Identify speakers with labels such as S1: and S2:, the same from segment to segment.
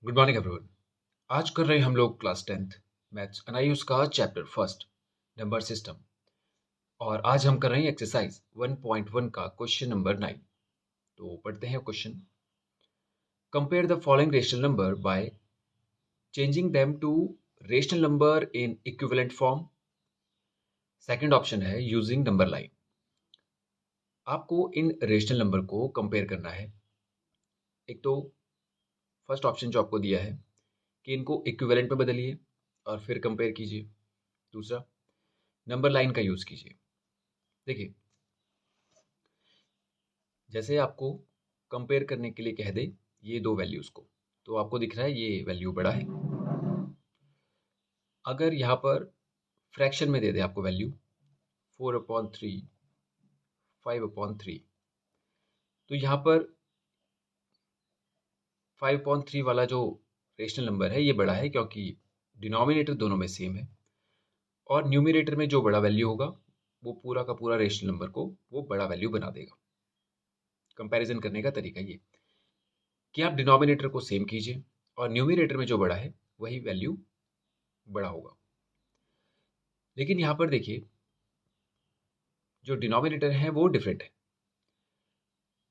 S1: Good morning everyone. आज कर रहे हैं हम लोग क्लास 10th मैथ्स एनआईयूज का चैप्टर फर्स्ट नंबर सिस्टम। और आज हम कर रहे हैं एक्सरसाइज 1.1 का क्वेश्चन नंबर 9। तो पढ़ते हैं question. Compare the following rational number by changing them to rational number in equivalent form. Second option है यूजिंग नंबर लाइन। आपको इन रेशनल नंबर को कंपेयर करना है। एक तो फर्स्ट ऑप्शन जो आपको दिया है कि इनको इक्विवेलेंट में बदलिए और फिर कंपेयर कीजिए। दूसरा, नंबर लाइन का यूज़ कीजिए। देखिए, जैसे आपको कंपेयर करने के लिए कह दे ये दो वैल्यूज़ को, तो आपको दिख रहा है ये वैल्यू बड़ा है। अगर यहाँ पर फ्रैक्शन में दे दे आपको वैल्यू 4/3, 5/3, तो यहाँ पर 5/3 वाला जो रेशनल नंबर है ये बड़ा है क्योंकि डिनोमिनेटर दोनों में सेम है। और न्यूमिनेटर में जो बड़ा वैल्यू होगा वो पूरा का पूरा रेशनल नंबर को वो बड़ा वैल्यू बना देगा। कंपैरिजन करने का तरीका ये कि आप डिनोमिनेटर को सेम कीजिए और न्यूमिनेटर में जो बड़ा है वही वैल्यू बड़ा होगा। लेकिन यहाँ पर देखिए, जो डिनोमिनेटर है वो डिफरेंट है।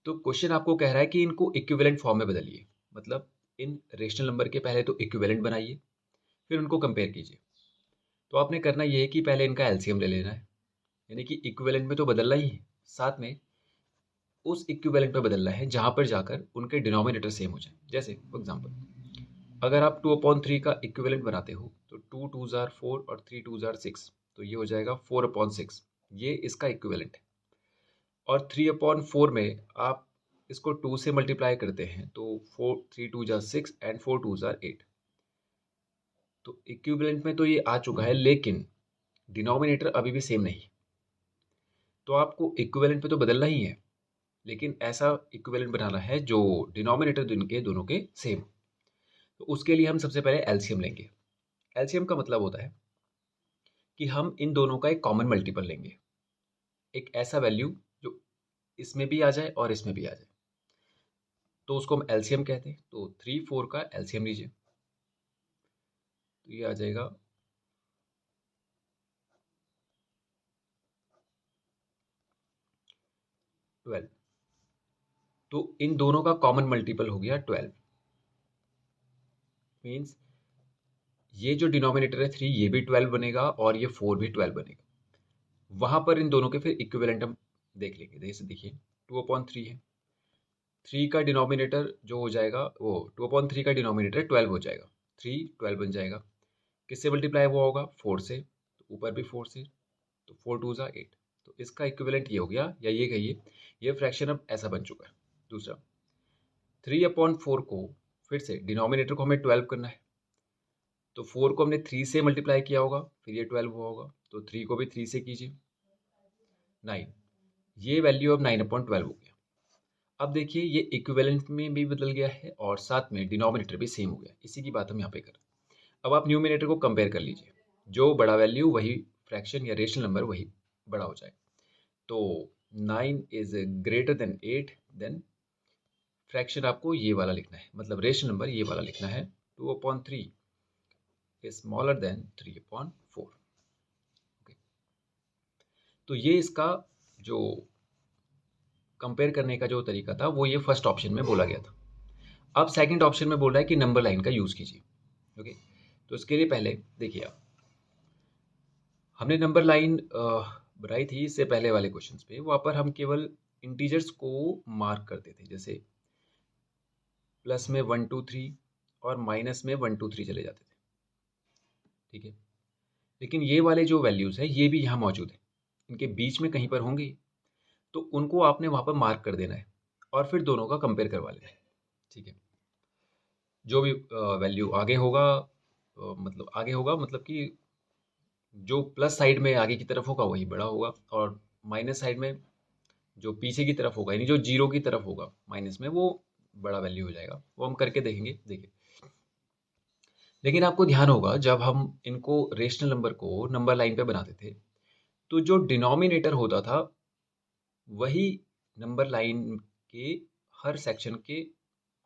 S1: तो क्वेश्चन आपको कह रहा है कि इनको इक्विवेलेंट फॉर्म में बदलिए, मतलब इन रेशनल नंबर के पहले तो इक्विवेलेंट बनाइए, फिर उनको कंपेयर कीजिए। तो आपने करना ये है कि पहले इनका एलसीएम ले लेना है, यानी कि इक्विवेलेंट में तो बदलना ही है, साथ में उस इक्विवेलेंट में बदलना है जहाँ पर जाकर उनके डिनोमिनेटर सेम हो जाए। जैसे फॉर एग्जाम्पल, अगर आप 2/3 का इक्विवेलेंट बनाते हो तो 2 2s are 4 और 3 2s are 6, तो ये हो जाएगा 4/6। ये इसका इक्विवेलेंट है। और 3/4 में आप इसको 2 से मल्टीप्लाई करते हैं तो 3 2 जा 6 एंड 4 2 जा 8। तो इक्विवेलेंट में तो ये आ चुका है, लेकिन डिनोमिनेटर अभी भी सेम नहीं। तो आपको इक्विवेलेंट पे तो बदलना ही है, लेकिन ऐसा इक्विवेलेंट बनाना है जो डिनोमिनेटर इनके दोनों के सेम। तो उसके लिए हम सबसे पहले एलसीएम लेंगे। एलसीएम का मतलब होता है कि हम इन दोनों का एक कॉमन मल्टीपल लेंगे, एक ऐसा वैल्यू जो इसमें भी आ जाए और इसमें भी आ जाए, तो उसको हम एलसीएम कहते हैं। तो 3 4 का एलसीएम लीजिए, तो ये आ जाएगा 12। तो इन दोनों का कॉमन मल्टीपल हो गया 12। मीन्स ये जो डिनोमिनेटर है 3 ये भी 12 बनेगा और ये 4 भी 12 बनेगा। वहां पर इन दोनों के फिर इक्विवेलेंट हम देख लेंगे। जैसे देखिए 2/3 है, 3 का डिनोमिनेटर जो हो जाएगा वो 2/3 का डिनोमिनेटर 12 हो जाएगा, 3 12 बन जाएगा। किससे मल्टीप्लाई हुआ होगा? 4 से, तो ऊपर भी 4 से, तो 4 2 जा 8। तो इसका इक्विवेलेंट ये हो गया, या ये कहिए ये फ्रैक्शन अब ऐसा बन चुका है। दूसरा, 3/4 को फिर से डिनोमिनेटर को हमें 12 करना है, तो 4 को हमने 3 से मल्टीप्लाई किया होगा, फिर ये 12 हुआ होगा, तो 3 को भी 3 से कीजिए, 9। ये वैल्यू अब 9/12 हो गया। अब देखिए ये इक्विवेलेंट में भी बदल गया है और साथ में डिनोमिनेटर भी सेम हो गया। इसी की बात हम यहाँ पे कर रहे हैं। अब आप न्यूमिनेटर को कंपेयर कर लीजिए, जो बड़ा वैल्यू वही फ्रैक्शन या रेशनल नंबर वही बड़ा हो जाए। तो 9 is greater than 8, then fraction आपको ये वाला लिखना है, मतलब रेशनल नंबर ये वाला लिखना है, 2/3 is smaller than 3/4। ओके, तो ये इसका जो कंपेयर करने का जो तरीका था वो ये फर्स्ट ऑप्शन में बोला गया था। अब सेकंड ऑप्शन में बोल रहा है कि नंबर लाइन का यूज़ कीजिए। ओके, तो इसके लिए पहले देखिए, आप हमने नंबर लाइन बनाई थी इससे पहले वाले क्वेश्चंस पे, वहाँ पर हम केवल इंटीजर्स को मार्क करते थे। जैसे प्लस में 1 2 3 और माइनस में 1 2 3 चले जाते थे, ठीक है। लेकिन ये वाले जो वैल्यूज़ है ये भी यहाँ मौजूद है, इनके बीच में कहीं पर होंगे, तो उनको आपने वहाँ पर मार्क कर देना है और फिर दोनों का कंपेयर करवा लेना है, ठीक है। जो भी वैल्यू आगे होगा, मतलब कि जो प्लस साइड में आगे की तरफ होगा वही बड़ा होगा, और माइनस साइड में जो पीछे की तरफ होगा, यानी जो जीरो की तरफ होगा माइनस में, वो बड़ा वैल्यू हो जाएगा। वो हम करके देखेंगे। देखिए, लेकिन आपको ध्यान होगा जब हम इनको रेशनल नंबर को नंबर लाइन पे बनाते थे, तो जो डिनोमिनेटर होता था वही नंबर लाइन के हर सेक्शन के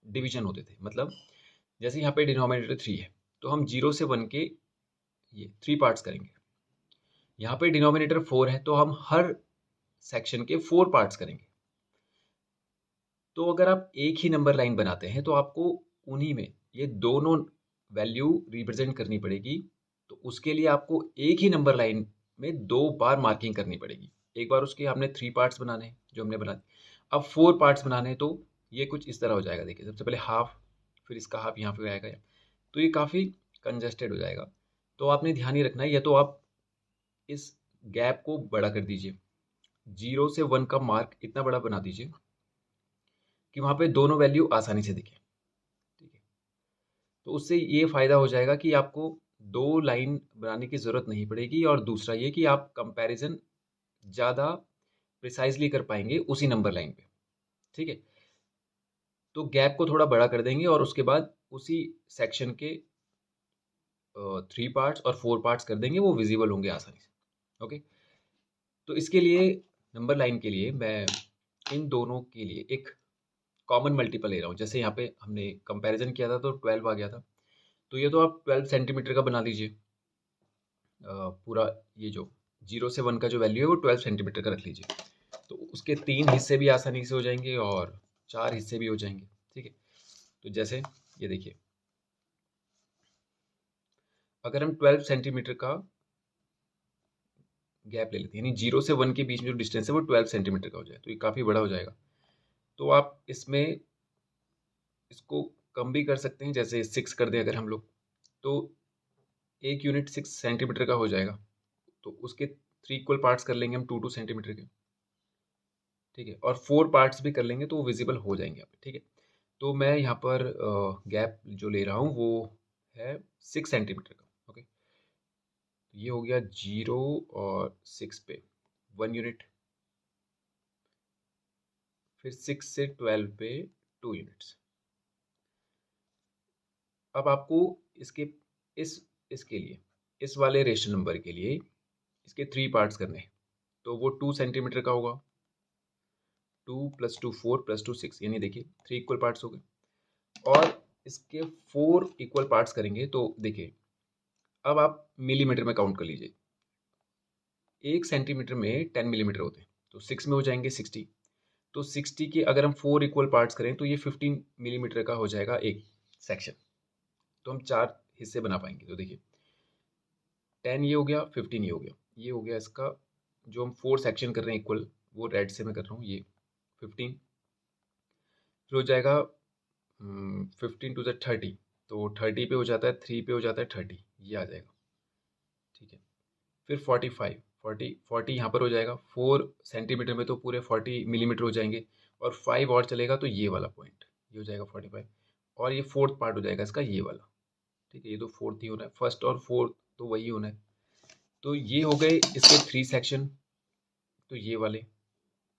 S1: डिवीजन होते थे। मतलब जैसे यहाँ पे डिनोमिनेटर 3 है तो हम 0 से 1 के ये 3 पार्ट्स करेंगे। यहाँ पे डिनोमिनेटर 4 है तो हम हर सेक्शन के 4 पार्ट्स करेंगे। तो अगर आप एक ही नंबर लाइन बनाते हैं तो आपको उन्हीं में ये दोनों वैल्यू रिप्रेजेंट करनी पड़ेगी। तो उसके लिए आपको एक ही नंबर लाइन में 2 बार मार्किंग करनी पड़ेगी। एक बार उसके हमने 3 पार्ट्स बनाने हैं जो हमने बना दिए। अब 4 पार्ट्स बनाने हैं तो ये कुछ इस तरह हो जाएगा। देखिए सबसे पहले हाफ, फिर इसका हाफ यहाँ पे आएगा, तो ये काफ़ी कंजस्टेड हो जाएगा। तो आपने ध्यान ही रखना है, या तो आप इस गैप को बड़ा कर दीजिए, 0 से 1 का मार्क इतना बड़ा बना दीजिए कि वहाँ पे दोनों वैल्यू आसानी से दिखे। ठीक है, तो उससे ये फ़ायदा हो जाएगा कि आपको 2 लाइन बनाने की ज़रूरत नहीं पड़ेगी, और दूसरा ये कि आप कंपैरिजन ज़्यादा प्रिसाइजली कर पाएंगे उसी नंबर लाइन पे। ठीक है, तो गैप को थोड़ा बड़ा कर देंगे और उसके बाद उसी सेक्शन के 3 पार्ट्स और 4 पार्ट्स कर देंगे, वो विजिबल होंगे आसानी से। ओके, तो इसके लिए नंबर लाइन के लिए मैं इन दोनों के लिए एक कॉमन मल्टीपल ले रहा हूँ। जैसे यहाँ पे हमने कंपैरिजन किया था तो 12 आ गया था, तो ये तो आप 12 सेंटीमीटर का बना लीजिए। पूरा ये जो 0 से 1 का जो वैल्यू है वो 12 सेंटीमीटर का रख लीजिए, तो उसके 3 हिस्से भी आसानी से हो जाएंगे और 4 हिस्से भी हो जाएंगे। ठीक है, तो जैसे ये देखिए, अगर हम 12 सेंटीमीटर का गैप ले लेते हैं, यानी 0 से 1 के बीच में जो डिस्टेंस है वो 12 सेंटीमीटर का हो जाए, तो ये काफ़ी बड़ा हो जाएगा। तो आप इसमें इसको कम भी कर सकते हैं, जैसे 6 कर दें अगर हम लोग, तो एक यूनिट 6 सेंटीमीटर का हो जाएगा। तो उसके 3 इक्वल पार्ट्स कर लेंगे हम 2 सेंटीमीटर के। ठीक है, और 4 पार्ट्स भी कर लेंगे तो वो विजिबल हो जाएंगे यहाँ पे। ठीक है, तो मैं यहाँ पर गैप जो ले रहा हूँ वो है 6 सेंटीमीटर का। ओके, तो ये हो गया 0 और 6 पे 1 यूनिट, फिर 6 से 12 पे 2 यूनिट्स। अब आपको इसके इस इसके लिए, इस वाले रेशनल नंबर के लिए इसके 3 पार्ट्स करने हैं, तो वो 2 सेंटीमीटर का होगा। 2 + 2 4 + 2 6, यानी देखिए 3 इक्वल पार्ट्स हो गए। और इसके 4 इक्वल पार्ट्स करेंगे तो देखिए, अब आप मिलीमीटर में काउंट कर लीजिए। 1 सेंटीमीटर में 10 मिलीमीटर होते हैं, तो 6 में हो जाएंगे 60। तो 60 के अगर हम 4 इक्वल पार्ट्स करें तो ये 15 मिलीमीटर का हो जाएगा एक सेक्शन। तो हम 4 हिस्से बना पाएंगे। तो देखिए 10 ये हो गया, 15 ये हो गया, ये हो गया इसका जो हम 4 सेक्शन कर रहे हैं इक्वल, वो रेड से मैं कर रहा हूँ, ये 15। फिर हो जाएगा 15 टू द 30, तो 30 पे हो जाता है, 3 पे हो जाता है 30, ये आ जाएगा। ठीक है, फिर 45, 40 यहाँ पर हो जाएगा, 4 सेंटीमीटर में तो पूरे 40 मिलीमीटर हो जाएंगे, और 5 और चलेगा तो ये वाला पॉइंट, ये हो जाएगा 45, और ये 4th पार्ट हो जाएगा इसका, ये वाला। ठीक है, ये तो 4th ही होना है, फर्स्ट और 4th तो वही होना है। तो ये हो गए इसके 3 सेक्शन, तो ये वाले,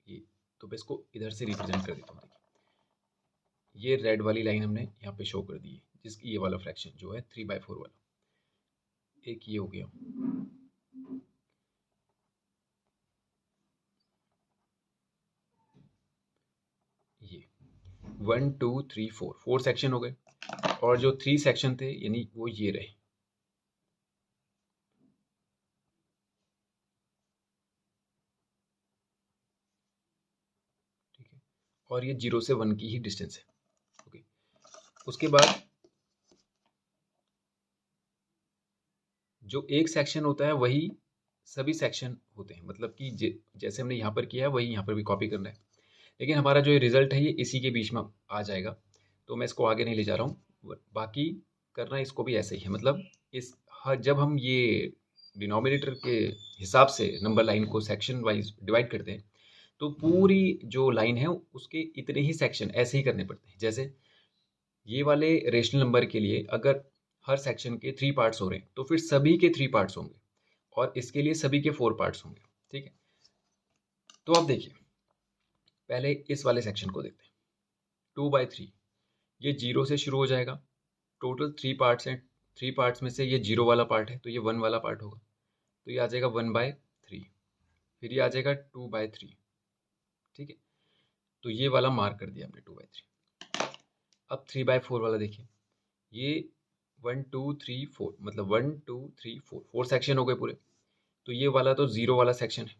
S1: ये, तो मैं इसको इधर से रिप्रेजेंट कर देता हूँ। देखिए ये रेड वाली लाइन हमने यहाँ पे शो कर दी है, जिसकी ये वाला फ्रैक्शन जो है 3/4 वाला, एक ये हो गया। ये 1 2 3 4 सेक्शन हो गए, और जो 3 सेक्शन थे यानी वो ये रहे। ठीक है, और ये 0 से 1 की ही डिस्टेंस है। ओके, उसके बाद जो एक सेक्शन होता है वही सभी सेक्शन होते हैं, मतलब कि जैसे हमने यहाँ पर किया है वही यहाँ पर भी कॉपी करना है। लेकिन हमारा जो रिजल्ट है ये इसी के बीच में आ जाएगा, तो मैं इसको आगे नहीं ले जा रहा हूँ। बाकी करना इसको भी ऐसे ही है, मतलब इस जब हम ये डिनोमिनेटर के हिसाब से नंबर लाइन को सेक्शन वाइज डिवाइड करते हैं, तो पूरी जो लाइन है उसके इतने ही सेक्शन ऐसे ही करने पड़ते हैं। जैसे ये वाले रेशनल नंबर के लिए अगर हर सेक्शन के 3 पार्ट्स हो रहे हैं तो फिर सभी के 3 पार्ट्स होंगे, और इसके लिए सभी के 4 पार्ट्स होंगे। ठीक है, तो अब देखिए पहले इस वाले सेक्शन को देखते हैं। 2/3, ये 0 से शुरू हो जाएगा, टोटल 3 पार्ट्स हैं, 3 पार्ट्स में से ये 0 वाला पार्ट है तो ये 1 वाला पार्ट होगा, तो ये आ जाएगा 1/3। फिर ये आ जाएगा 2/3। ठीक है, तो ये वाला मार्क कर दिया हमने 2/3। अब 3/4 वाला देखिए, ये 1 2 3 4 मतलब 1 2 3 4 4 सेक्शन हो गए पूरे। तो ये वाला तो ज़ीरो वाला सेक्शन है,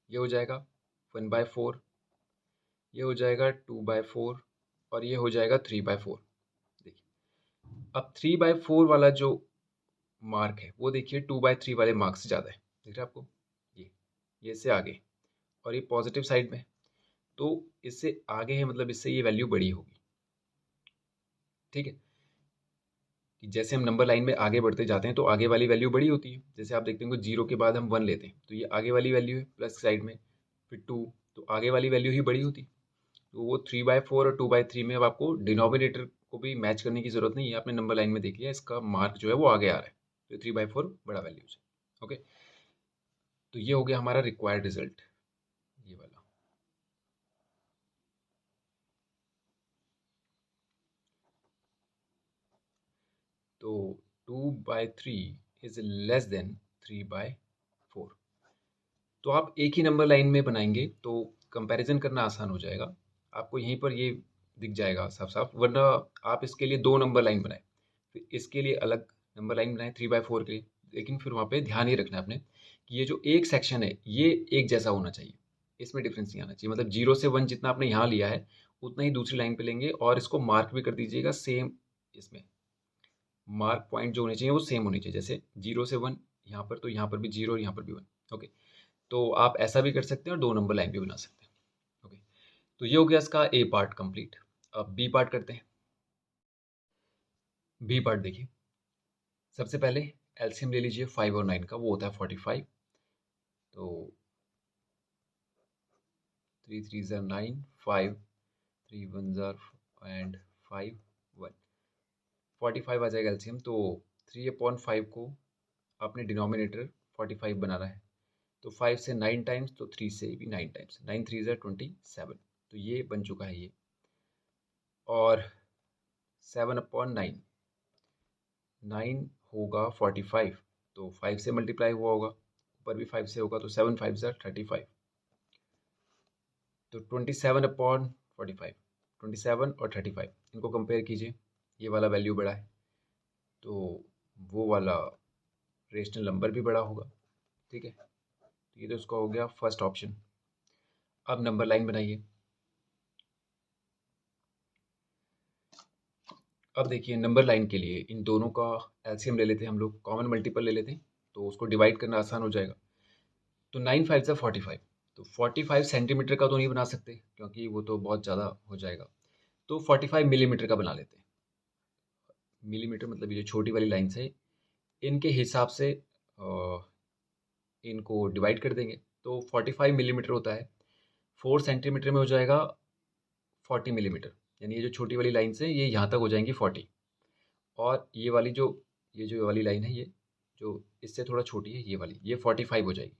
S1: ये हो जाएगा 1/4, ये हो जाएगा 2/4 और ये हो जाएगा 3/4। देखिए अब 3/4 वाला जो मार्क है वो देखिए 2/3 वाले मार्क से ज़्यादा है, दिख रहा है आपको? ये इससे आगे, और ये पॉजिटिव साइड में, तो इससे आगे है मतलब इससे ये वैल्यू बड़ी होगी। ठीक है, कि जैसे हम नंबर लाइन में आगे बढ़ते जाते हैं तो आगे वाली वैल्यू बड़ी होती है। जैसे आप देखते हैं जीरो के बाद हम 1 लेते हैं तो ये आगे वाली वैल्यू है प्लस साइड में, फिर 2, तो आगे वाली वैल्यू ही बड़ी होती। तो वो 3/4 और 2/3 में अब आपको डिनोमिनेटर को भी मैच करने की जरूरत नहीं है, आपने नंबर लाइन में देख लिया इसका मार्क जो है वो आगे आ रहा है, तो 3/4 बड़ा वैल्यू है। ओके, तो ये हो गया हमारा रिक्वायर्ड रिजल्ट, ये वाला। तो 2/3 इज लेस देन 3/4। तो आप एक ही नंबर लाइन में बनाएंगे तो कंपैरिजन करना आसान हो जाएगा, आपको यहीं पर ये दिख जाएगा साफ साफ। वरना आप इसके लिए दो नंबर लाइन बनाए, फिर इसके लिए अलग नंबर लाइन बनाए 3/4 के लिए, लेकिन फिर वहाँ पे ध्यान ये रखना है आपने कि ये जो एक सेक्शन है ये एक जैसा होना चाहिए, इसमें डिफरेंस नहीं आना चाहिए। मतलब 0 से 1 जितना आपने यहाँ लिया है उतना ही दूसरी लाइन पे लेंगे, और इसको मार्क भी कर दीजिएगा सेम। इसमें मार्क पॉइंट जो होने चाहिए वो सेम होने चाहिए, जैसे 0 से 1 यहाँ पर, तो यहाँ पर भी 0 और यहाँ पर भी 1। ओके, तो आप ऐसा भी कर सकते हैं और दो नंबर लाइन भी बना सकते हैं। ओके, तो ये हो गया इसका ए पार्ट कंप्लीट। अब बी पार्ट करते हैं। बी पार्ट देखिए, सबसे पहले एलसीएम ले लीजिए 5 और 9 का, वो होता है 45। तो 3 3 ज़ा 9, 5 3 1 ज़ा एंड 5 1, 45 आ जाएगा एलसीएम। तो 3/5 को आपने डिनोमिनेटर 45 बनाना है, तो 5 से 9 टाइम्स, तो 3 से भी 9 टाइम्स, 9 3 ज़ा 27, तो ये बन चुका है ये। और 7/9, 9 होगा 45, तो 5 से मल्टीप्लाई हुआ होगा, ऊपर भी 5 से होगा, तो 7 5 ज़ा 35, तो 27/45, 27 और 35 इनको कंपेयर कीजिए, ये वाला वैल्यू बड़ा है तो वो वाला रेशनल नंबर भी बड़ा होगा। ठीक है, तो ये तो उसका हो गया फर्स्ट ऑप्शन। अब नंबर लाइन बनाइए। अब देखिए नंबर लाइन के लिए इन दोनों का एलसीएम ले लेते हैं हम लोग, कॉमन मल्टीपल ले लेते हैं, तो उसको डिवाइड करना आसान हो जाएगा। तो 9 5 ज़ा 45, तो 45 सेंटीमीटर का तो नहीं बना सकते क्योंकि वो तो बहुत ज़्यादा हो जाएगा, तो 45 मिलीमीटर का बना लेते हैं। मिलीमीटर मतलब ये जो छोटी वाली लाइन है इनके हिसाब से इनको डिवाइड कर देंगे, तो 45 मिलीमीटर होता है, 4 सेंटीमीटर में हो जाएगा 40 मिलीमीटर, यानी ये जो छोटी वाली लाइन से ये यहाँ तक हो जाएंगी 40, और ये वाली लाइन है, ये जो इससे थोड़ा छोटी है ये वाली, ये 45 हो जाएगी।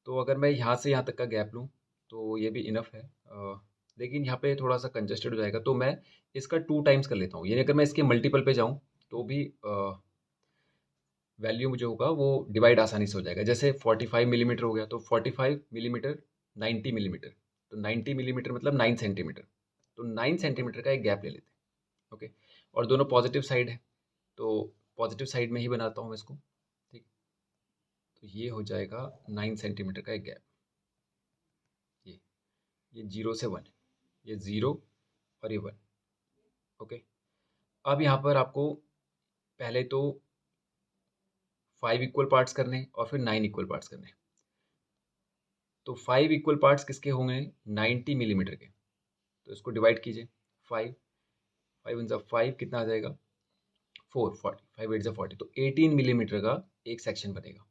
S1: तो अगर मैं यहाँ से यहाँ तक का गैप लूँ तो ये भी इनफ है, लेकिन यहाँ पे थोड़ा सा कंजस्टेड हो जाएगा, तो मैं इसका 2 टाइम्स कर लेता हूँ, यानी अगर मैं इसके मल्टीपल पे जाऊँ तो भी वैल्यू जो होगा वो डिवाइड आसानी से हो जाएगा। जैसे 45 मिलीमीटर हो गया, तो 45 मिलीमीटर 90 मिलीमीटर, तो 90 मिलीमीटर मतलब 9 सेंटीमीटर, तो 9 सेंटीमीटर का एक गैप ले लेते हैं। ओके, और दोनों पॉजिटिव साइड है तो पॉजिटिव साइड में ही बनाता हूँ मैं इसको। ठीक, तो ये हो जाएगा 9 सेंटीमीटर का एक गैप। ये 0 से 1, ये 0 और ये 1। ओके, अब यहाँ पर आपको पहले तो 5 इक्वल पार्ट्स करने और फिर 9 इक्वल पार्ट्स करने। तो 5 इक्वल पार्ट्स किसके होंगे? 90 मिलीमीटर के, तो इसको डिवाइड कीजिए। 5 5 वन ज़ा 5 कितना आ जाएगा? 4 40, 5 8 ज़ा 40, तो 18 मिलीमीटर का एक सेक्शन बनेगा।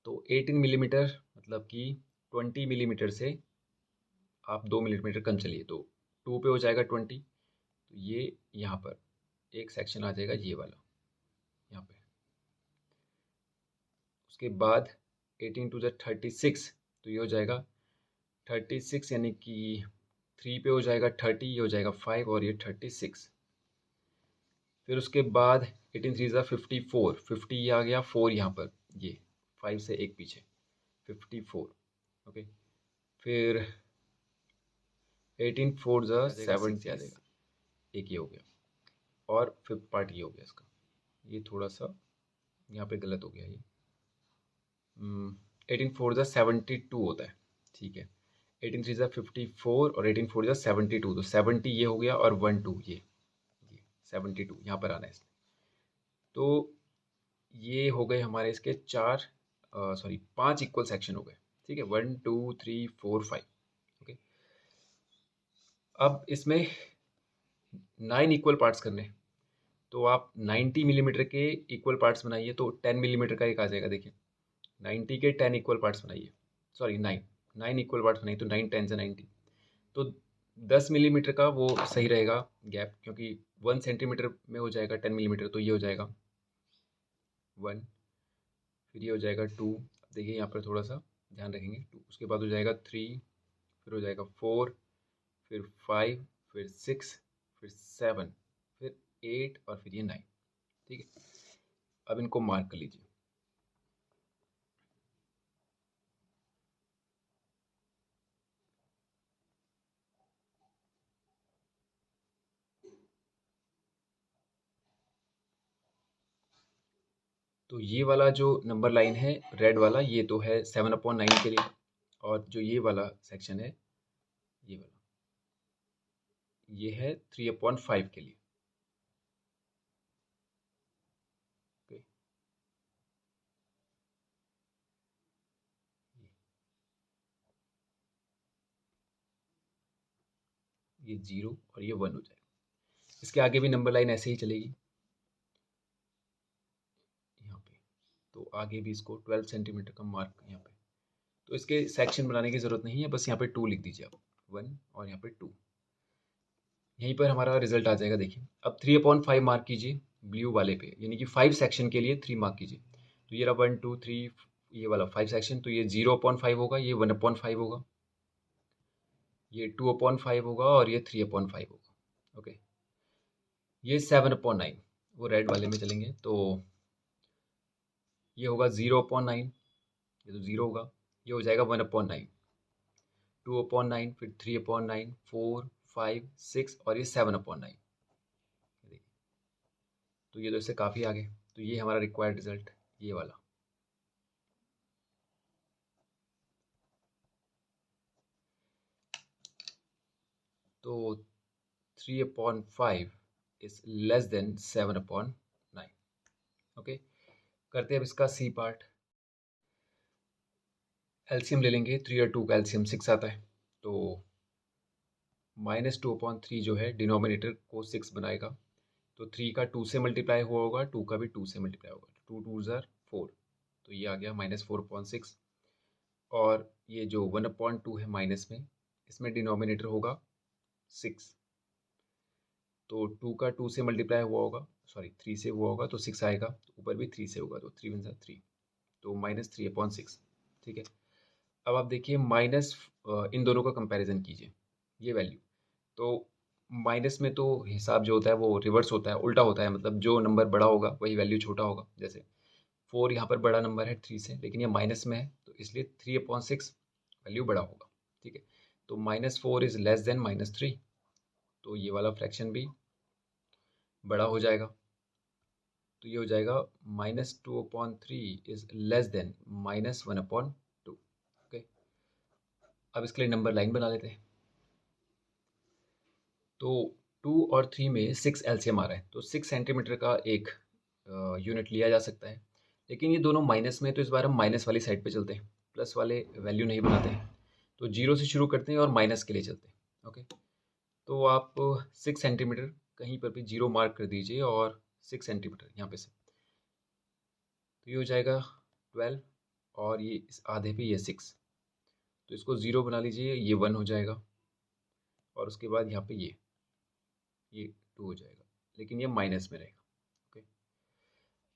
S1: तो 18 मिलीमीटर मतलब कि 20 मिलीमीटर से आप 2 मिलीमीटर कम चलिए, तो 2 पे हो जाएगा 20, तो ये यहाँ पर एक सेक्शन आ जाएगा ये वाला यहाँ पे। उसके बाद 18 टू ज़ा 36, तो ये हो जाएगा 36, यानी कि 3 पे हो जाएगा 30, ये हो जाएगा 5 और ये 36। फिर उसके बाद 18 3 ज़ा 54, 50 ये आ गया, 4 यहाँ पर, ये 5 से एक पीछे 54। ओके, फिर 18 4 ज़ा 70 आ जाएगा, एक ये हो गया। और फिफ्थ पार्ट ये हो गया इसका। ये थोड़ा सा यहाँ पे गलत हो गया ये। 18 4 जा 72 होता है, ठीक है। 18 3 जा 54 और 18 4 जा 72, तो 70 ये हो गया और 1 2 ये 72 यहाँ पर आना है इसमें। तो ये हो गए हमारे इसके चार, सॉरी 5 इक्वल सेक्शन हो गए, ठीक है। 1 2 3 4 5, ओके। अब इसमें 9 इक्वल पार्ट्स करने हैं, तो आप 90 मिलीमीटर के इक्वल पार्ट्स बनाइए, तो 10 मिलीमीटर का एक आ जाएगा, देखिए 90 के 10 इक्वल पार्ट्स बनाइए, सॉरी 9 इक्वल पार्ट्स बनाइए, तो 9 10 से 90, तो 10 मिलीमीटर का वो सही रहेगा गैप, क्योंकि 1 सेंटीमीटर में हो जाएगा 10 मिलीमीटर, तो ये हो जाएगा 1, फिर ये हो जाएगा 2, देखिए यहाँ पर थोड़ा सा ध्यान रखेंगे, 2, उसके बाद हो जाएगा 3, फिर हो जाएगा 4, फिर 5, फिर 6, फिर 7, फिर 8 और फिर ये 9, ठीक है। अब इनको मार्क कर लीजिए। तो ये वाला जो नंबर लाइन है रेड वाला, ये तो है 7/9 के लिए, और जो ये वाला सेक्शन है, ये वाला, ये है 3/5 के लिए, ओके। ये 0 और ये 1 हो जाएगा। इसके आगे भी नंबर लाइन ऐसे ही चलेगी यहाँ पे, तो आगे भी इसको 12 सेंटीमीटर का मार्क यहाँ पे। तो इसके सेक्शन बनाने की ज़रूरत नहीं है, बस यहाँ पे 2 लिख दीजिए आप, 1 और यहाँ पे 2, यहीं पर हमारा रिजल्ट आ जाएगा। देखिए अब 3/5 मार्क कीजिए ब्लू वाले पे, यानी कि 5 सेक्शन के लिए 3 मार्क कीजिए। तो ये रहा 1 2 3, ये वाला 5 सेक्शन, तो ये 0/5 होगा, ये 1/5 होगा, ये 2/5 होगा और ये 3/5 होगा, ओके। ये 7/9, वो रेड वाले में चलेंगे, तो ये होगा 0/9, ये तो 0 होगा, ये हो जाएगा 1/9, 2/9, फिर 3/9, 4 5 6 और ये 7/9। तो ये तो इससे काफ़ी आगे, तो ये हमारा रिक्वायर्ड रिजल्ट ये वाला। तो 3/5 इज लेस देन 7/9, ओके। करते हैं अब इसका सी पार्ट। एलसीएम ले लेंगे, 3 और 2 का एलसीएम 6 आता है, तो -2/3 जो है डिनोमिनेटर को 6 बनाएगा, तो 3 का 2 से मल्टीप्लाई हुआ होगा, 2 का भी 2 से मल्टीप्लाई होगा, 2 2 ज़ार 4, तो ये आ गया -4/6। और ये जो 1/2 है माइनस में, इसमें डिनोमिनेटर होगा 6, तो 2 का 2 से मल्टीप्लाई हुआ होगा, सॉरी 3 से हुआ होगा, तो 6 आएगा, तो ऊपर भी 3 से होगा, तो 3 1 3, तो -3/6, ठीक है। अब आप देखिए माइनस, इन दोनों का कंपैरिजन कीजिए, ये वैल्यू, तो माइनस में तो हिसाब जो होता है वो रिवर्स होता है, उल्टा होता है, मतलब जो नंबर बड़ा होगा वही वैल्यू छोटा होगा। जैसे 4 यहाँ पर बड़ा नंबर है 3 से, लेकिन ये माइनस में है, तो इसलिए 3/6 वैल्यू बड़ा होगा, ठीक है। तो -4 इज लेस देन -3, तो ये वाला फ्रैक्शन भी बड़ा हो जाएगा, तो ये हो जाएगा -2/3 इज लेस देन -1/2, ओके। अब इसके लिए नंबर लाइन बना लेते हैं। तो 2 और 3 में 6 एलसीएम आ रहा है, तो 6 सेंटीमीटर का एक यूनिट लिया जा सकता है, लेकिन ये दोनों माइनस में, तो इस बार हम माइनस वाली साइड पे चलते हैं, प्लस वाले वैल्यू नहीं बनाते हैं। तो 0 से शुरू करते हैं और माइनस के लिए चलते हैं, ओके। तो आप 6 सेंटीमीटर कहीं पर भी 0 मार्क कर दीजिए और 6 सेंटीमीटर यहाँ पे से, तो ये हो जाएगा 12, और ये इस आधे पे ये 6, तो इसको 0 बना लीजिए, ये 1 हो जाएगा, और उसके बाद यहाँ पे ये 2 हो जाएगा, लेकिन ये माइनस में रहेगा, ओके।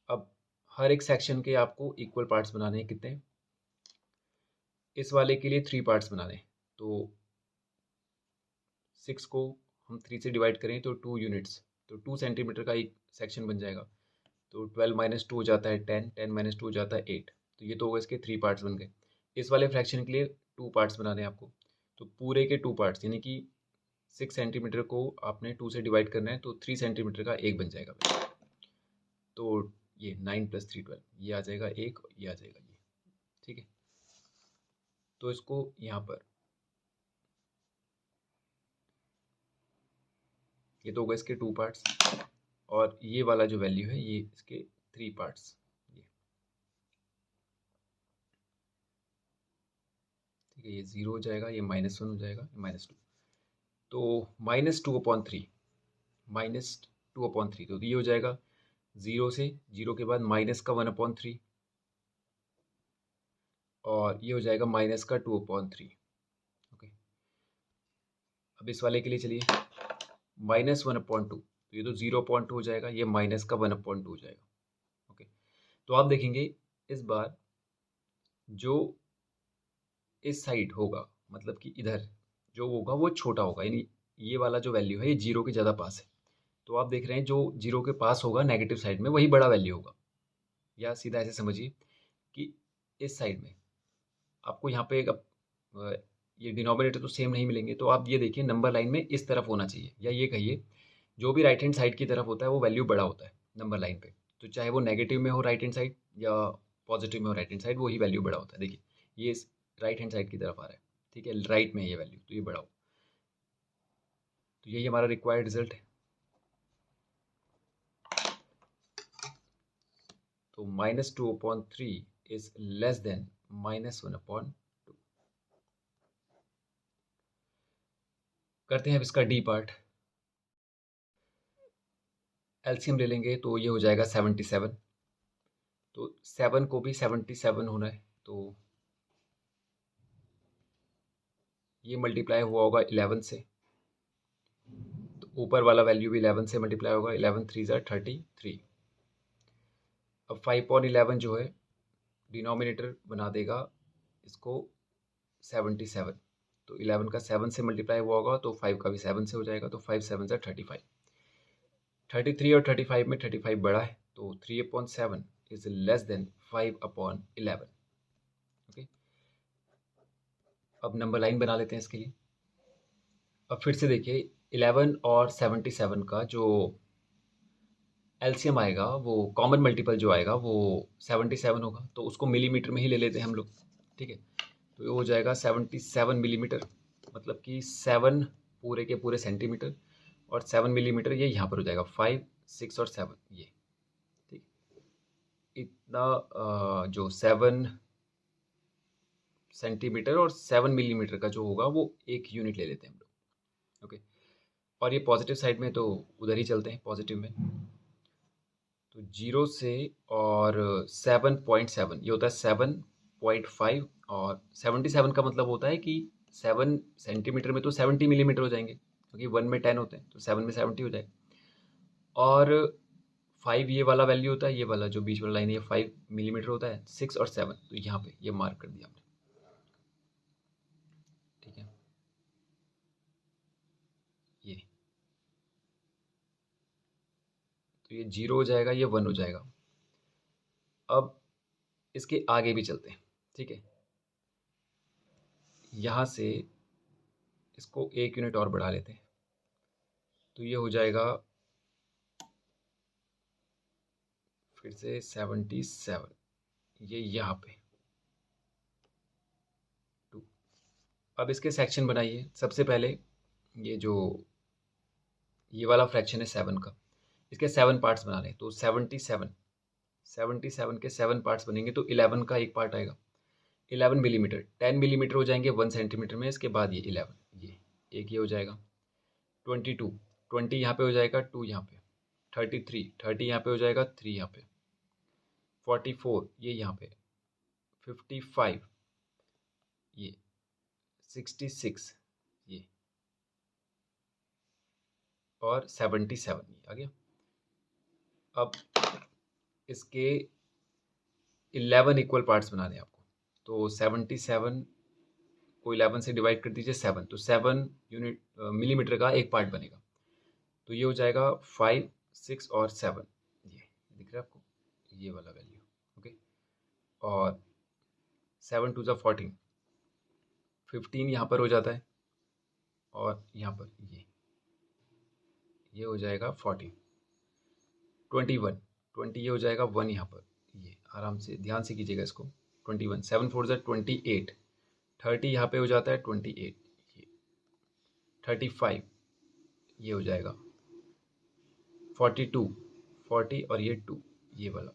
S1: अब हर एक सेक्शन के आपको इक्वल पार्ट्स बनाने हैं, कितने, इस वाले के लिए 3 पार्ट्स बनाने हैं, तो 6 को हम 3 से डिवाइड करें तो 2 यूनिट्स, तो 2 सेंटीमीटर का एक सेक्शन बन जाएगा, तो 12 - 2 हो जाता है 10, 10 - 2 हो जाता है 8, तो ये तो होगा इसके 3 पार्ट्स बन गए। इस वाले फ्रैक्शन के लिए 2 पार्ट्स बनाने हैं आपको, तो पूरे के 2 पार्ट्स, यानी कि 6 सेंटीमीटर को आपने 2 से डिवाइड करना है तो 3 सेंटीमीटर का 1 बन जाएगा। तो ये 9 + 3 12, ये आ जाएगा 1, ये आ जाएगा ये। ठीक है, तो इसको यहाँ पर ये तो होगा इसके 2 पार्ट्स, और ये वाला जो वैल्यू है ये इसके 3 पार्ट्स। ये ठीक है, ये 0 हो जाएगा, ये -1 हो जाएगा, ये -2। तो -2/3, -2/3, तो ये हो जाएगा 0 से 0 के बाद माइनस का 1/3, और ये हो जाएगा माइनस का 2/3। ओके, अब इस वाले के लिए चलिए, -1/2, तो ये तो 0/2 हो जाएगा, ये माइनस का 1/2 हो जाएगा। ओके, तो आप देखेंगे इस बार जो इस साइड होगा, मतलब कि इधर जो होगा वो छोटा होगा, यानी ये वाला जो वैल्यू है ये 0 के ज़्यादा पास है। तो आप देख रहे हैं जो 0 के पास होगा नेगेटिव साइड में वही बड़ा वैल्यू होगा। या सीधा ऐसे समझिए कि इस साइड में आपको यहाँ पे ये डिनोमिनेटर तो सेम नहीं मिलेंगे, तो आप ये देखिए नंबर लाइन में इस तरफ होना चाहिए, या ये कहिए जो भी राइट हैंड साइड की तरफ होता है वो वैल्यू बड़ा होता है नंबर लाइन पे। तो चाहे वो नेगेटिव में हो राइट हैंड साइड या पॉजिटिव में हो राइट हैंड साइड, वही वैल्यू बड़ा होता है। देखिए ये राइट हैंड साइड की तरफ आ रहा है, ठीक है, राइट में है ये वैल्यू, तो ये बड़ा हो। तो यही हमारा रिक्वायर्ड रिजल्ट है। तो -2/3 इज लेस देन -1/2। करते हैं अब इसका डी पार्ट। एलसीएम ले लेंगे तो ये हो जाएगा 77। तो 7 को भी 77 होना है, तो ये मल्टीप्लाई हुआ होगा 11 से, तो ऊपर वाला वैल्यू भी 11 से मल्टीप्लाई होगा, 11 3 ज़ा 33। अब 5/11 जो है डिनोमिनेटर बना देगा इसको 77। तो 11 का 7 से मल्टीप्लाई हुआ होगा तो 5 का भी 7 से हो जाएगा, तो 5 7 ज़ा 35। 33 और 35 में 35 बड़ा है, तो 3/7 इज लेस देन 5/11। ओके, अब नंबर लाइन बना लेते हैं इसके लिए। अब फिर से देखिए 11 और 77 का जो एलसीएम आएगा, वो कॉमन मल्टीपल जो आएगा वो 77 होगा, तो उसको मिलीमीटर में ही ले लेते हैं हम लोग। ठीक है, तो ये हो जाएगा 77 मिलीमीटर, मतलब कि 7 पूरे के पूरे सेंटीमीटर, और 7 मिलीमीटर ये यहाँ पर हो जाएगा, 5 6 और 7 ये। ठीक, इतना जो 7 सेंटीमीटर और 7 मिलीमीटर का जो होगा वो एक यूनिट ले लेते हैं हम लोग। ओके, और ये पॉजिटिव साइड में तो उधर ही चलते हैं पॉजिटिव में। तो 0 से और 7.7 ये होता है 7.5, और 77 का मतलब होता है कि 7 सेंटीमीटर में तो 70 मिलीमीटर हो जाएंगे, क्योंकि 1 में 10 होते हैं, तो 7 में 70 हो जाएगा। और 5 ये वाला वैल्यू होता है, ये वाला जो बीच वाला लाइन है ये 5 मिलीमीटर होता है। 6 और 7 तो यहाँ पे ये मार्क कर दिया हमने। ठीक है, ये तो ये 0 हो जाएगा, ये 1 हो जाएगा। अब इसके आगे भी चलते हैं। ठीक है, यहाँ से इसको 1 यूनिट और बढ़ा लेते हैं, तो ये हो जाएगा फिर से 77, ये यहाँ पे 2। अब इसके सेक्शन बनाइए। सबसे पहले ये जो ये वाला फ्रैक्शन है 7 का, इसके 7 पार्ट्स बना लें, तो 77 के 7 पार्ट्स बनेंगे, तो 11 का एक पार्ट आएगा 11 मिलीमीटर, 10 मिलीमीटर हो जाएंगे 1 सेंटीमीटर में, इसके बाद ये 11, ये एक ये हो जाएगा 22, 20 यहाँ पे हो जाएगा, 2 यहाँ पे 33, 30 यहाँ पे हो जाएगा, 3 यहाँ पे 44, ये यहाँ पे 55, ये 66, ये और 77 ये आ गया। अब इसके 11 इक्वल पार्ट्स बनाने हैं आपको, तो 77 को 11 से डिवाइड कर दीजिए 7, तो 7 यूनिट मिलीमीटर का एक पार्ट बनेगा, तो ये हो जाएगा 5 6 और 7, ये दिख रहा है आपको, ये वाला वैल्यू। ओके, और 7 2 ज़ा 14, 15 यहाँ पर हो जाता है, और यहाँ पर ये हो जाएगा 14, 21, 20 ये हो जाएगा 1 यहाँ पर। ये आराम से ध्यान से कीजिएगा इसको। 21, 7 4 ज़ा 28, 30 यहाँ पे हो जाता है 28, ये 35 ये हो जाएगा 42, 40 और ये 2 ये वाला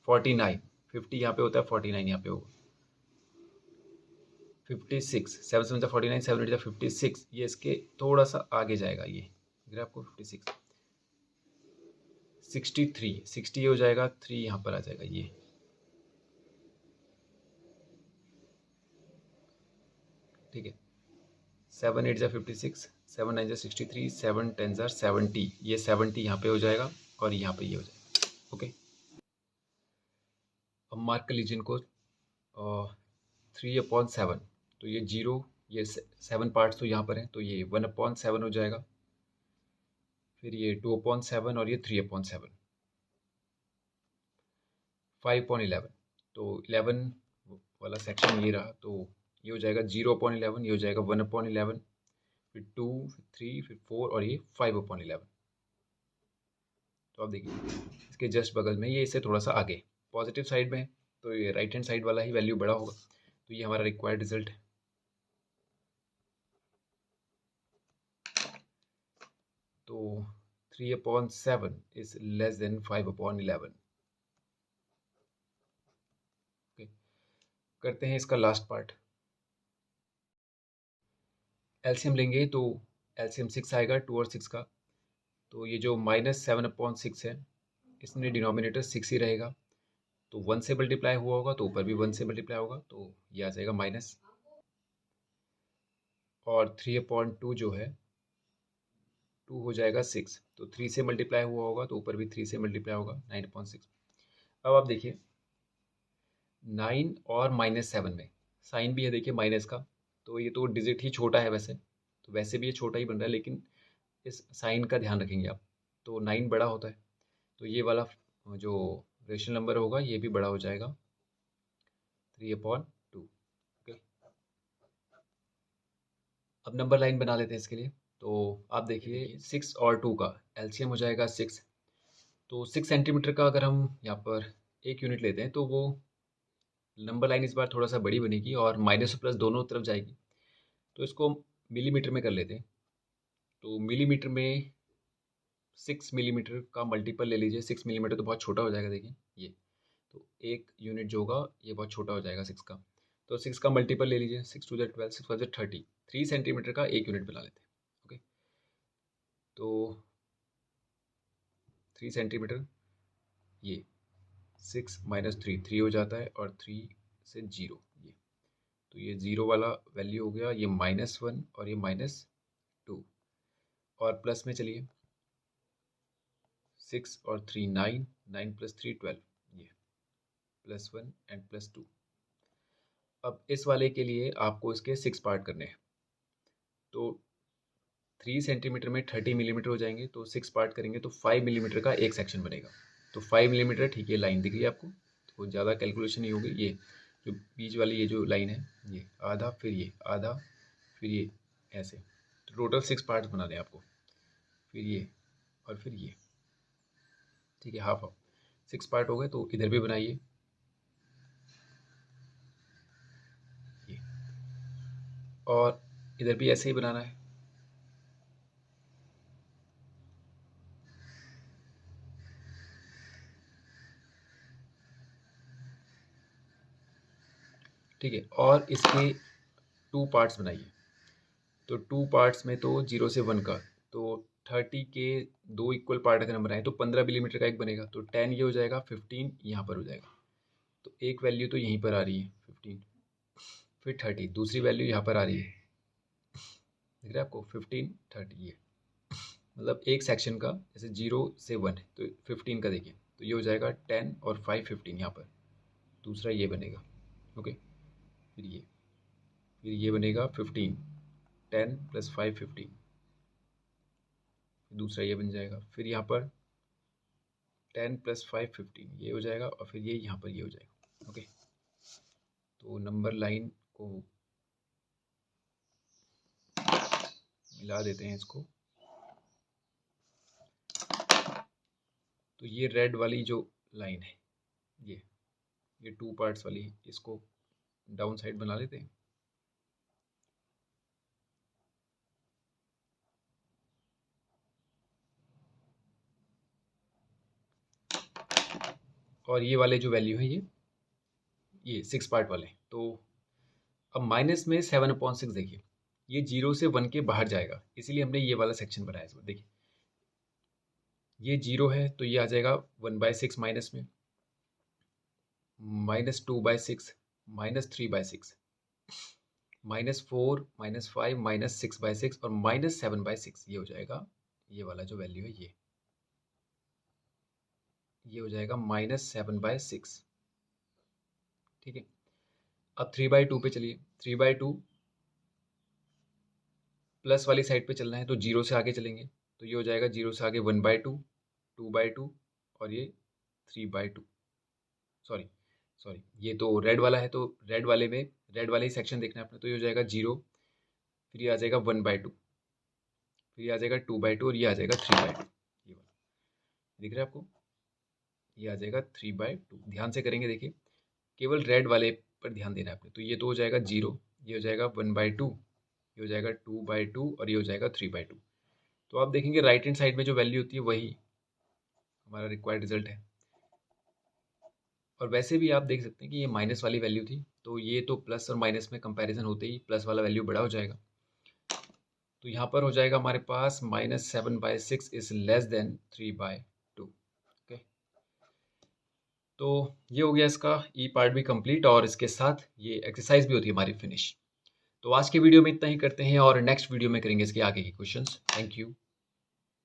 S1: 49, 50 यहाँ पे होता है 49 यहाँ पे होगा 56, 7 7 49, 7 8 56, ये इसके थोड़ा सा आगे जाएगा ये आपको 56, 63, 60 ये हो जाएगा 3 यहाँ पर आ जाएगा ये, ठीक है। 7 8 56, 7 9 63, 7 10 70, ये 70 यहाँ पे हो जाएगा और यहाँ पे ये हो जाएगा। ओके, अब मार्क कर लीजिए इनको 3/7, तो ये 0, ये 7 पार्ट्स तो यहाँ पर हैं, तो ये 1/7 हो जाएगा, फिर ये 2/7 और ये 3/7, 5/11, तो 11 वाला सेक्शन ये रहा, तो ये हो जाएगा 0/11, ये हो जाएगा 1/11, फिर 2, फिर 3, फिर 4 और ये 5/11। तो आप देखिए इसके जस्ट बगल में ये इससे थोड़ा सा आगे पॉजिटिव साइड में है, तो ये राइट हैंड साइड वाला ही वैल्यू बड़ा होगा, तो ये हमारा रिक्वायर्ड रिजल्ट है। तो 3/7 इज लेस देन 5/11। ओके, करते हैं इसका लास्ट पार्ट। एलसीएम लेंगे तो एलसीएम 6 आएगा 2 और 6 का, तो ये जो -7/6 है इसमें डिनोमिनेटर 6 ही रहेगा, तो 1 से मल्टीप्लाई हुआ होगा तो ऊपर भी 1 से मल्टीप्लाई होगा, तो ये आ जाएगा माइनस। और 3/2 जो है 2 हो जाएगा 6, तो 3 से मल्टीप्लाई हुआ होगा तो ऊपर भी 3 से मल्टीप्लाई होगा 9/6। अब आप देखिए 9 और -7 में साइन भी है, देखिए माइनस का, तो ये तो डिजिट ही छोटा है वैसे, तो वैसे भी ये छोटा ही बन रहा है, लेकिन इस साइन का ध्यान रखेंगे आप, तो 9 बड़ा होता है, तो ये वाला जो रेशनल नंबर होगा ये भी बड़ा हो जाएगा 3/2। ओके, अब नंबर लाइन बना लेते हैं इसके लिए। तो आप देखिए 6 और 2 का एलसीएम हो जाएगा 6, तो 6 सेंटीमीटर का अगर हम यहाँ पर एक यूनिट लेते हैं तो वो नंबर लाइन इस बार थोड़ा सा बड़ी बनेगी और माइनस और प्लस दोनों तरफ जाएगी, तो इसको मिलीमीटर में कर लेते हैं। तो मिलीमीटर में 6 मिलीमीटर का मल्टीपल ले लीजिए, 6 मिलीमीटर तो बहुत छोटा हो जाएगा, देखिए ये, तो एक यूनिट जो होगा ये बहुत छोटा हो जाएगा 6 का, तो 6 का मल्टीपल ले लीजिए, 6 2 12, 6 5 30, 3 सेंटीमीटर का एक यूनिट बना लेते हैं। ओके, तो 3 सेंटीमीटर, ये 6 - 3 3 हो जाता है और 3 से 0 ये, तो ये 0 वाला वैल्यू हो गया, ये -1 और ये -2, और प्लस में चलिए 6 और 3 9, 9 + 3 12, ये +1 एंड +2। अब इस वाले के लिए आपको इसके 6 पार्ट करने हैं, तो 3 सेंटीमीटर में 30 मिलीमीटर हो जाएंगे, तो 6 पार्ट करेंगे तो 5 मिलीमीटर का एक सेक्शन बनेगा, तो 5 मिलीमीटर, ठीक है, लाइन दिख रही है आपको, तो ज़्यादा कैलकुलेशन नहीं होगी। ये जो बीच वाली ये जो लाइन है ये आधा, फिर ये आधा, फिर ये ऐसे, तो टोटल 6 पार्ट्स बनाने हैं आपको, फिर ये और फिर ये, ठीक है, हाफ हाफ 6 पार्ट हो गए, तो इधर भी बनाइए ये, और इधर भी ऐसे ही बनाना है। ठीक है, और इसके 2 पार्ट्स बनाइए, तो 2 पार्ट्स में तो 0 से 1 का, तो 30 के 2 इक्वल पार्ट अगर हम बनाएं तो 15 मिलीमीटर का एक बनेगा, तो 10 ये हो जाएगा, 15 यहाँ पर हो जाएगा, तो एक वैल्यू तो यहीं पर आ रही है 15, फिर 30 दूसरी वैल्यू यहाँ पर आ रही है, दिख रहा है आपको 15 30, ये मतलब एक सेक्शन का, जैसे 0 से 1 है तो 15 का देखिए, तो ये हो जाएगा 10 और 5 15 यहाँ पर, दूसरा ये बनेगा। ओके, फिर ये बनेगा 15, 10 + 5 15, दूसरा ये बन जाएगा, फिर यहाँ पर 10 + 5 15 ये हो जाएगा, और फिर ये यहाँ पर ये हो जाएगा। ओके, तो नंबर लाइन को मिला देते हैं इसको। तो ये रेड वाली जो लाइन है ये 2 पार्ट्स वाली, इसको डाउन साइड बना लेते हैं। और ये वाले जो वैल्यू है ये 6 पार्ट वाले। तो अब माइनस में 7/6 देखिए, ये 0 से 1 के बाहर जाएगा, इसीलिए हमने ये वाला सेक्शन बनाया इसमें। देखिए ये 0 है तो ये आ जाएगा 1/6 माइनस में, -2/6, -3/6, -4, -5, -6/6 और -7/6। ये हो जाएगा ये वाला जो वैल्यू है ये हो जाएगा -7/6। ठीक है, अब 3/2 पे चलिए। 3/2 प्लस वाली साइड पे चलना है तो 0 से आगे चलेंगे, तो ये हो जाएगा 0 से आगे 1/2, 2/2 और ये 3/2। सॉरी ये तो रेड वाला है, तो रेड वाले ही सेक्शन देखना है अपने। तो ये हो जाएगा 0, फिर ये आ जाएगा 1/2, फिर ये आ जाएगा 2/2 और ये आ जाएगा 3/2। ये वाला दिख रहा है आपको, ये आ जाएगा 3/2। ध्यान से करेंगे, देखिए केवल रेड वाले पर ध्यान देना है आपने। तो ये तो हो जाएगा 0, ये हो जाएगा 1/2, ये हो जाएगा 2/2 और ये हो जाएगा 3/2। तो आप देखेंगे राइट हैंड साइड में जो वैल्यू होती है वही हमारा रिक्वायर्ड रिजल्ट है। और वैसे भी आप देख सकते हैं कि ये माइनस वाली वैल्यू थी, तो ये तो प्लस और माइनस में कंपैरिजन होते ही प्लस वाला वैल्यू बड़ा हो जाएगा। तो यहाँ पर हो जाएगा हमारे पास -7/6 इज लेस देन 3/2। ओके, तो ये हो गया इसका ई पार्ट भी कंप्लीट, और इसके साथ ये एक्सरसाइज भी होती है हमारी फिनिश। तो आज की वीडियो में इतना ही करते हैं और नेक्स्ट वीडियो में करेंगे इसके आगे के क्वेश्चंस। Thank you.